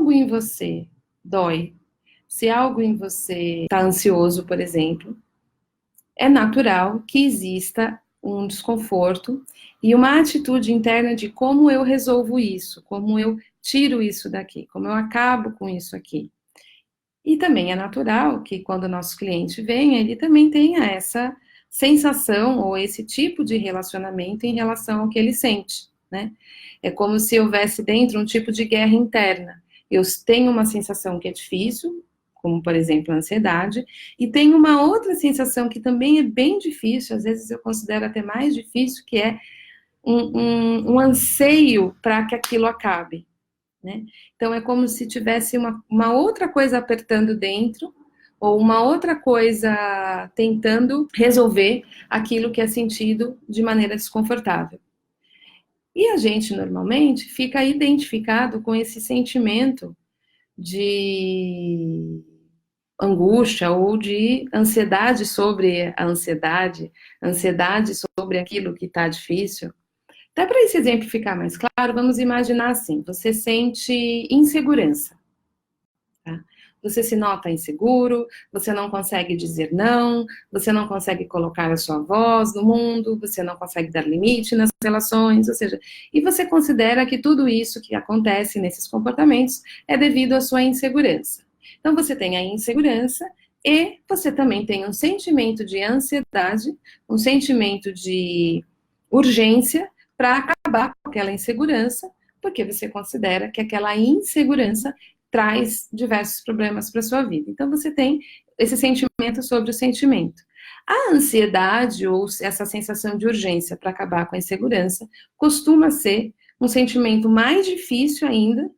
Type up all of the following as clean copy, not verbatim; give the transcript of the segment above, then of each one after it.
algo em você dói, se algo em você está ansioso, por exemplo, é natural que exista um desconforto e uma atitude interna de como eu resolvo isso, como eu tiro isso daqui, como eu acabo com isso aqui. E também é natural que quando o nosso cliente vem, ele também tenha essa sensação ou esse tipo de relacionamento em relação ao que ele sente, né? É como se houvesse dentro um tipo de guerra interna. Eu tenho uma sensação que é difícil, como por exemplo a ansiedade, e tenho uma outra sensação que também é bem difícil, às vezes eu considero até mais difícil, que é um anseio para que aquilo acabe, né? Então é como se tivesse uma outra coisa apertando dentro, ou uma outra coisa tentando resolver aquilo que é sentido de maneira desconfortável. E a gente normalmente fica identificado com esse sentimento de angústia ou de ansiedade sobre a ansiedade, ansiedade sobre aquilo que está difícil. Até para esse exemplo ficar mais claro, vamos imaginar assim, você sente insegurança, tá? Você se nota inseguro, você não consegue dizer não, você não consegue colocar a sua voz no mundo, você não consegue dar limite nas relações, ou seja, e você considera que tudo isso que acontece nesses comportamentos é devido à sua insegurança. Então você tem a insegurança e você também tem um sentimento de ansiedade, um sentimento de urgência para acabar com aquela insegurança, porque você considera que aquela insegurança traz diversos problemas para a sua vida. Então, você tem esse sentimento sobre o sentimento. A ansiedade, ou essa sensação de urgência para acabar com a insegurança, costuma ser um sentimento mais difícil ainda,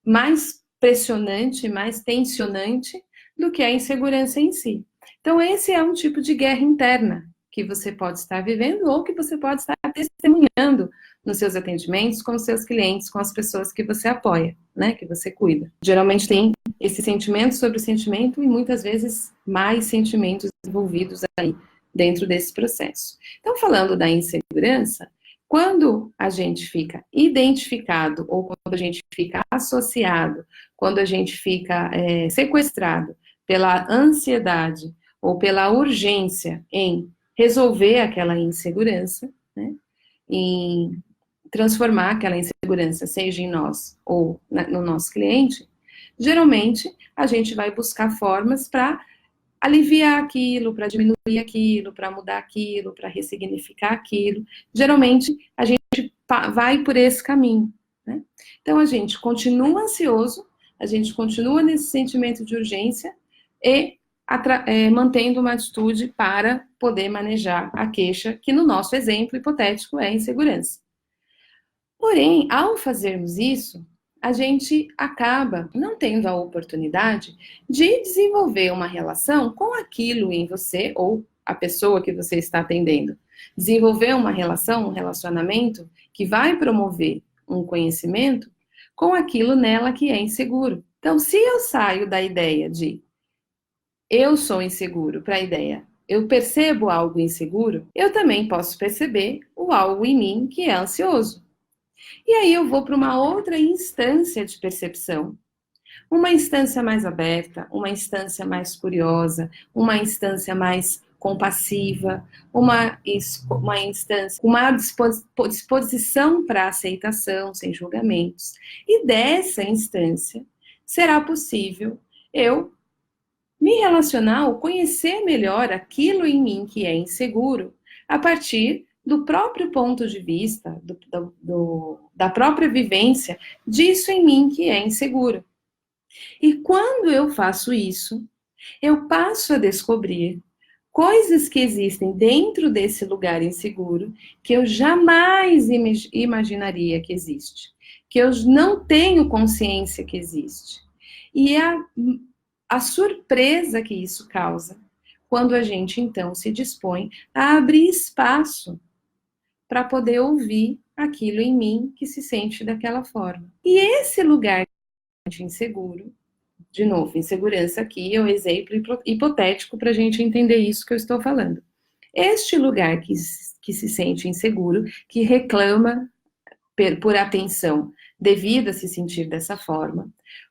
mais pressionante, mais tensionante do que a insegurança em si. Então, esse é um tipo de guerra interna que você pode estar vivendo ou que você pode estar testemunhando nos seus atendimentos, com os seus clientes, com as pessoas que você apoia, né, que você cuida. Geralmente tem esse sentimento sobre o sentimento e muitas vezes mais sentimentos envolvidos aí dentro desse processo. Então, falando da insegurança, quando a gente fica identificado ou quando a gente fica associado, quando a gente fica sequestrado pela ansiedade ou pela urgência em resolver aquela insegurança, né, em transformar aquela insegurança, seja em nós ou no nosso cliente, geralmente a gente vai buscar formas para aliviar aquilo, para diminuir aquilo, para mudar aquilo, para ressignificar aquilo. Geralmente a gente vai por esse caminho, né? Então a gente continua ansioso, a gente continua nesse sentimento de urgência e mantendo uma atitude para poder manejar a queixa, que no nosso exemplo hipotético é a insegurança. Porém, ao fazermos isso, a gente acaba não tendo a oportunidade de desenvolver uma relação com aquilo em você ou a pessoa que você está atendendo. Desenvolver uma relação, um relacionamento que vai promover um conhecimento com aquilo nela que é inseguro. Então, se eu saio da ideia de eu sou inseguro para a ideia eu percebo algo inseguro, eu também posso perceber o algo em mim que é ansioso. E aí eu vou para uma outra instância de percepção. Uma instância mais aberta, uma instância mais curiosa, uma instância mais compassiva, uma instância com uma disposição para aceitação, sem julgamentos. E dessa instância será possível eu me relacionar ou conhecer melhor aquilo em mim que é inseguro a partir do próprio ponto de vista, da própria vivência disso em mim que é inseguro. E quando eu faço isso, eu passo a descobrir coisas que existem dentro desse lugar inseguro que eu jamais imaginaria que existe, que eu não tenho consciência que existe. E a surpresa que isso causa quando a gente então se dispõe a abrir espaço para poder ouvir aquilo em mim que se sente daquela forma. E esse lugar inseguro, de novo, insegurança aqui é um exemplo hipotético para a gente entender isso que eu estou falando. Este lugar que se sente inseguro, que reclama por atenção devido a se sentir dessa forma,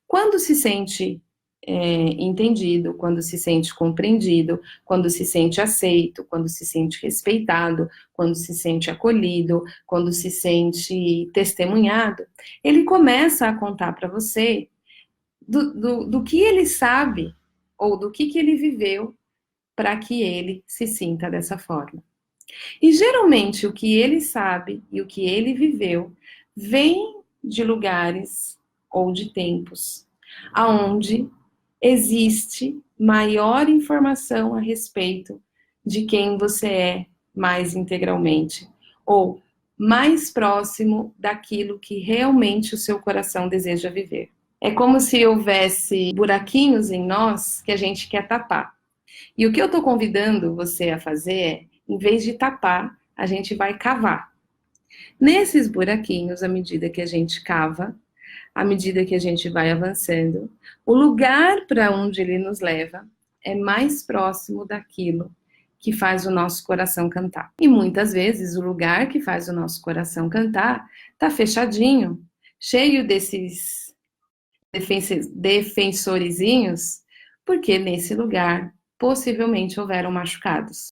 Quando se sente entendido, quando se sente compreendido, quando se sente aceito, quando se sente respeitado, quando se sente acolhido, quando se sente testemunhado, ele começa a contar para você do que ele sabe ou do que ele viveu para que ele se sinta dessa forma. E geralmente o que ele sabe e o que ele viveu vem de lugares ou de tempos aonde existe maior informação a respeito de quem você é mais integralmente ou mais próximo daquilo que realmente o seu coração deseja viver. É como se houvesse buraquinhos em nós que a gente quer tapar. E o que eu estou convidando você a fazer é, em vez de tapar, a gente vai cavar. Nesses buraquinhos, à medida que a gente cava, à medida que a gente vai avançando, o lugar para onde ele nos leva é mais próximo daquilo que faz o nosso coração cantar. E muitas vezes o lugar que faz o nosso coração cantar está fechadinho, cheio desses defensorizinhos, porque nesse lugar possivelmente houveram machucados.